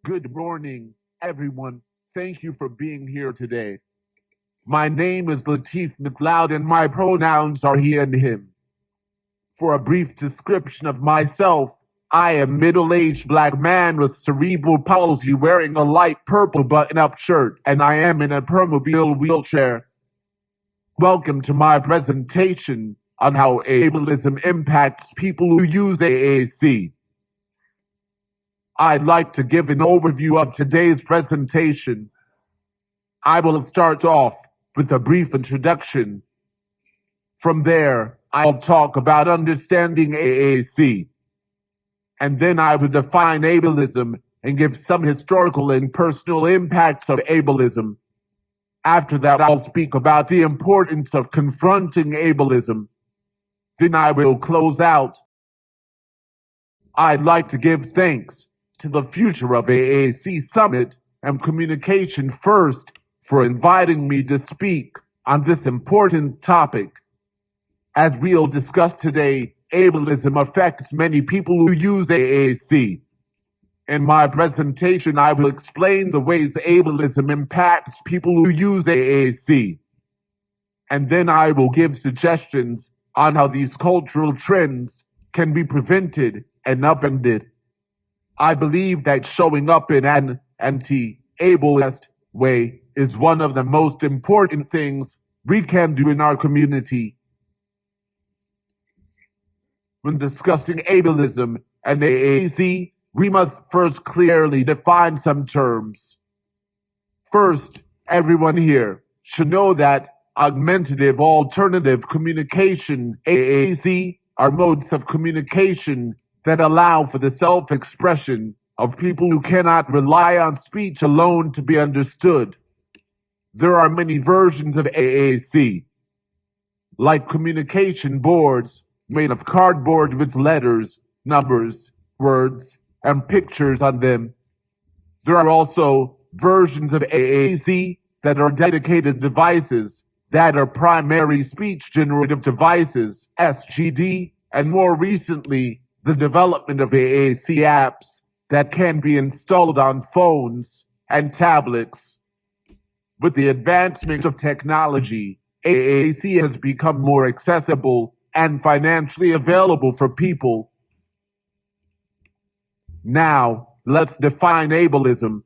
Good morning, everyone. Thank you for being here today. My name is Lateef McLeod and my pronouns are he and him. For a brief description of myself, I am a middle-aged black man with cerebral palsy wearing a light purple button-up shirt, and I am in a permobile wheelchair. Welcome to my presentation on how ableism impacts people who use AAC. I'd like to give an overview of today's presentation. I will start off with a brief introduction. From there, I'll talk about understanding AAC. And then I will define ableism and give some historical and personal impacts of ableism. After that, I'll speak about the importance of confronting ableism. Then I will close out. I'd like to give thanks to the Future of AAC Summit and CommunicationFIRST for inviting me to speak on this important topic. As we'll discuss today, ableism affects many people who use AAC. In my presentation, I will explain the ways ableism impacts people who use AAC. And then I will give suggestions on how these cultural trends can be prevented and upended. I believe that showing up in an anti-ableist way is one of the most important things we can do in our community. When discussing ableism and AAC, we must first clearly define some terms. First, everyone here should know that augmentative alternative communication, AAC, are modes of communication that allow for the self-expression of people who cannot rely on speech alone to be understood. There are many versions of AAC, like communication boards made of cardboard with letters, numbers, words, and pictures on them. There are also versions of AAC that are dedicated devices that are primary speech generative devices, SGD, and more recently, the development of AAC apps that can be installed on phones and tablets. With the advancement of technology, AAC has become more accessible and financially available for people. Now, let's define ableism.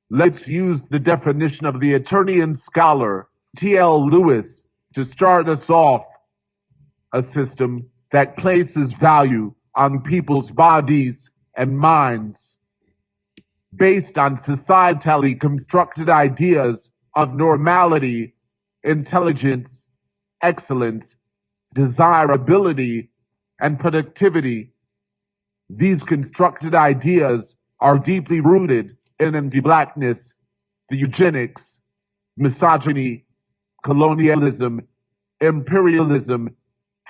Let's use the definition of the attorney and scholar, T.L. Lewis, to start us off. A system that places value on people's bodies and minds based on societally constructed ideas of normality, intelligence, excellence, desirability, and productivity. These constructed ideas are deeply rooted in anti-blackness, the eugenics, misogyny, colonialism, imperialism,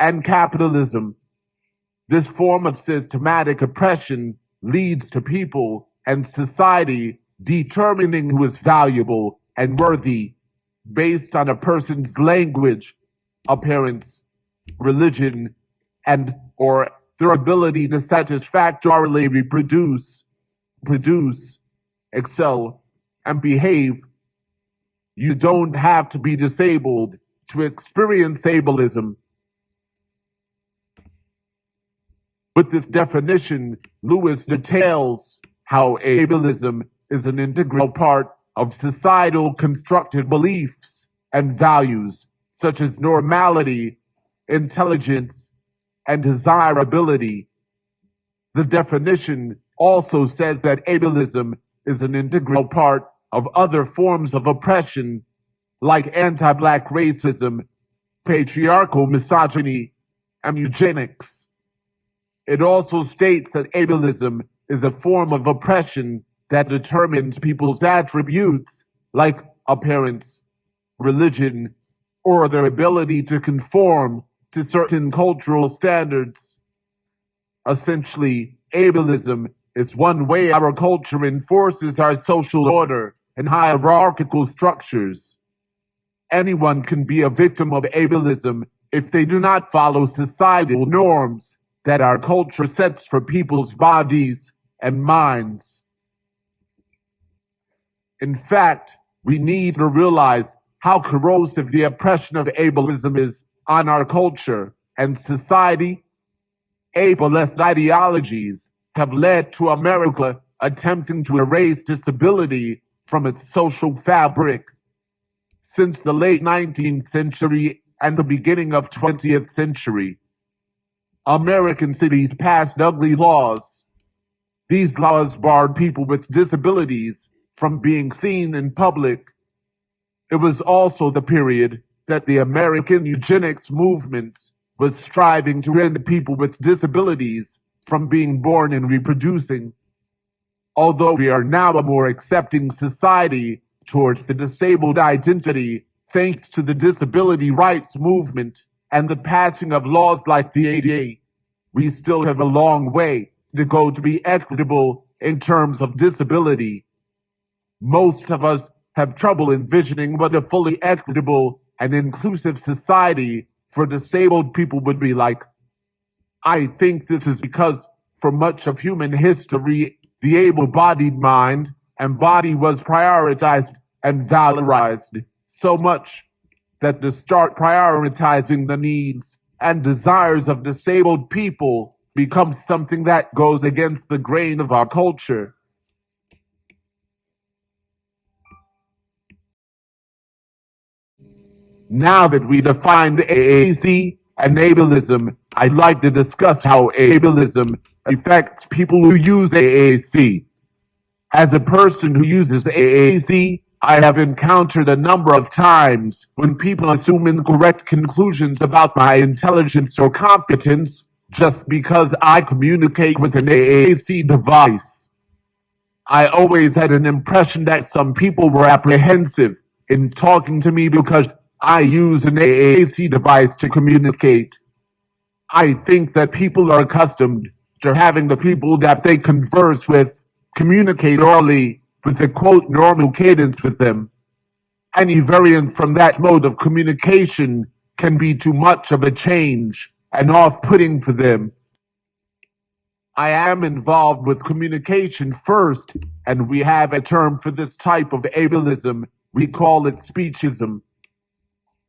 and capitalism. This form of systematic oppression leads to people and society determining who is valuable and worthy based on a person's language, appearance, religion, and or their ability to satisfactorily reproduce, produce, excel, and behave. You don't have to be disabled to experience ableism. With this definition, Lewis details how ableism is an integral part of societal constructed beliefs and values such as normality, intelligence, and desirability. The definition also says that ableism is an integral part of other forms of oppression like anti-black racism, patriarchal misogyny, and eugenics. It also states that ableism is a form of oppression that determines people's attributes like appearance, religion, or their ability to conform to certain cultural standards. Essentially, ableism is one way our culture enforces our social order and hierarchical structures. Anyone can be a victim of ableism if they do not follow societal norms that our culture sets for people's bodies and minds. In fact, we need to realize how corrosive the oppression of ableism is on our culture and society. Ableist ideologies have led to America attempting to erase disability from its social fabric. Since the late 19th century and the beginning of 20th century, American cities passed ugly laws. These laws barred people with disabilities from being seen in public. It was also the period that the American eugenics movement was striving to end people with disabilities from being born and reproducing. Although we are now a more accepting society towards the disabled identity, thanks to the disability rights movement and the passing of laws like the ADA, we still have a long way to go to be equitable in terms of disability. Most of us have trouble envisioning what a fully equitable and inclusive society for disabled people would be like. I think this is because for much of human history, the able-bodied mind and body was prioritized and valorized so much that to start prioritizing the needs and desires of disabled people becomes something that goes against the grain of our culture. Now that we defined AAC and ableism, I'd like to discuss how ableism affects people who use AAC. As a person who uses AAC, I have encountered a number of times when people assume incorrect conclusions about my intelligence or competence just because I communicate with an AAC device. I always had an impression that some people were apprehensive in talking to me because I use an AAC device to communicate. I think that people are accustomed to having the people that they converse with communicate orally with a quote normal cadence with them. Any variant from that mode of communication can be too much of a change and off-putting for them. I am involved with CommunicationFIRST, and we have a term for this type of ableism. We call it speechism.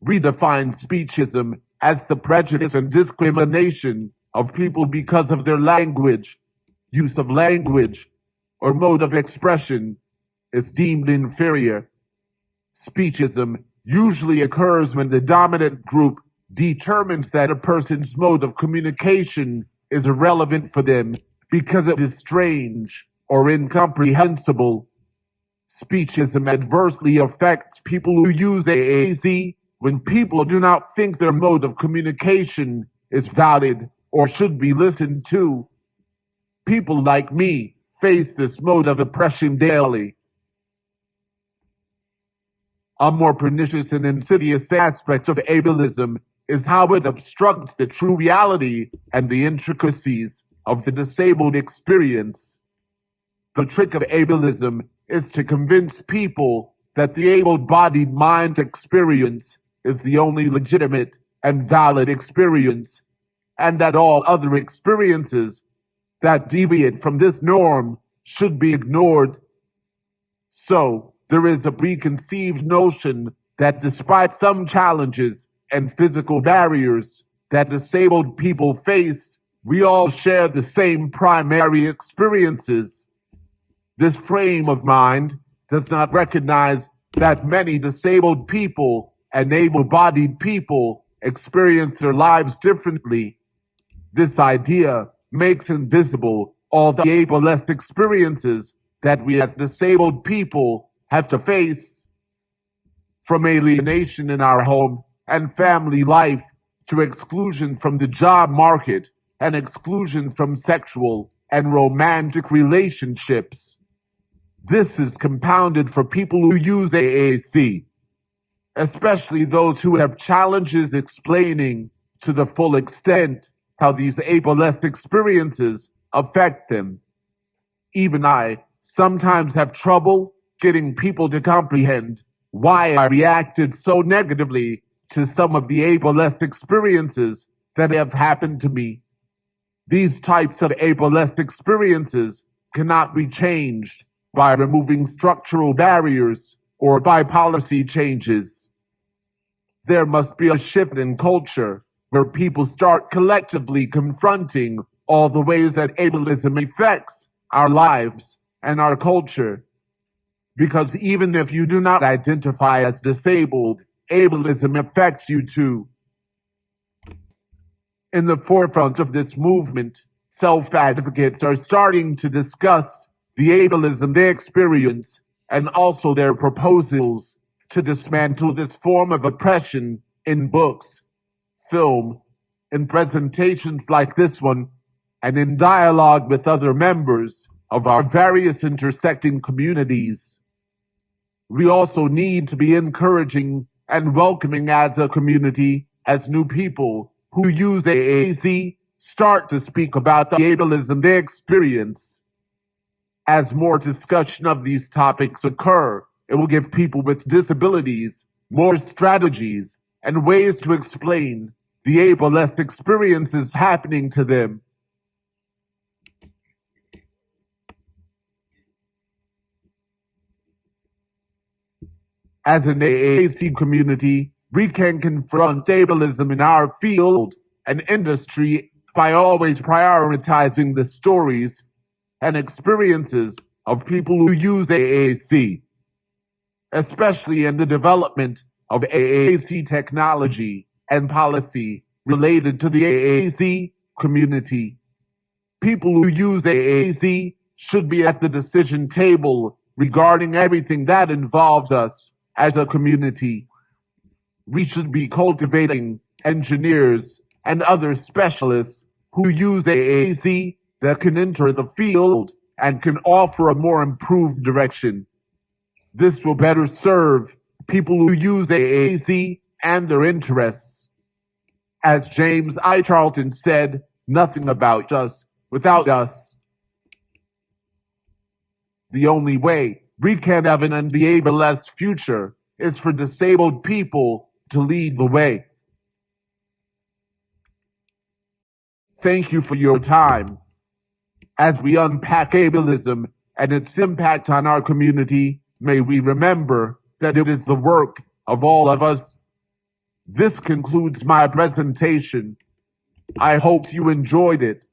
We define speechism as the prejudice and discrimination of people because of their language, use of language, or mode of expression is deemed inferior. Speechism usually occurs when the dominant group determines that a person's mode of communication is irrelevant for them because it is strange or incomprehensible. Speechism adversely affects people who use AAC when people do not think their mode of communication is valid or should be listened to. People like me face this mode of oppression daily. A more pernicious and insidious aspect of ableism is how it obstructs the true reality and the intricacies of the disabled experience. The trick of ableism is to convince people that the able-bodied mind experience is the only legitimate and valid experience, and that all other experiences that deviate from this norm should be ignored. So, there is a preconceived notion that despite some challenges and physical barriers that disabled people face, we all share the same primary experiences. This frame of mind does not recognize that many disabled people and able-bodied people experience their lives differently. This idea makes invisible all the ableist experiences that we as disabled people have to face. From alienation in our home and family life to exclusion from the job market and exclusion from sexual and romantic relationships. This is compounded for people who use AAC, especially those who have challenges explaining to the full extent how these ableist experiences affect them. Even I sometimes have trouble getting people to comprehend why I reacted so negatively to some of the ableist experiences that have happened to me. These types of ableist experiences cannot be changed by removing structural barriers or by policy changes. There must be a shift in culture where people start collectively confronting all the ways that ableism affects our lives and our culture. Because even if you do not identify as disabled, ableism affects you too. In the forefront of this movement, self-advocates are starting to discuss the ableism they experience and also their proposals to dismantle this form of oppression in books, film, in presentations like this one, and in dialogue with other members of our various intersecting communities. We also need to be encouraging and welcoming as a community as new people who use AAC start to speak about the ableism they experience. As more discussion of these topics occur, it will give people with disabilities more strategies and ways to explain the ableist experiences happening to them. As an AAC community, we can confront ableism in our field and industry by always prioritizing the stories and experiences of people who use AAC, especially in the development of AAC technology and policy related to the AAC community. People who use AAC should be at the decision table regarding everything that involves us as a community. We should be cultivating engineers and other specialists who use AAC that can enter the field and can offer a more improved direction. This will better serve people who use AAC and their interests. As James I. Charlton said, nothing about us without us. The only way we can have an ableist future is for disabled people to lead the way. Thank you for your time. As we unpack ableism and its impact on our community, may we remember that it is the work of all of us. This concludes my presentation. I hope you enjoyed it.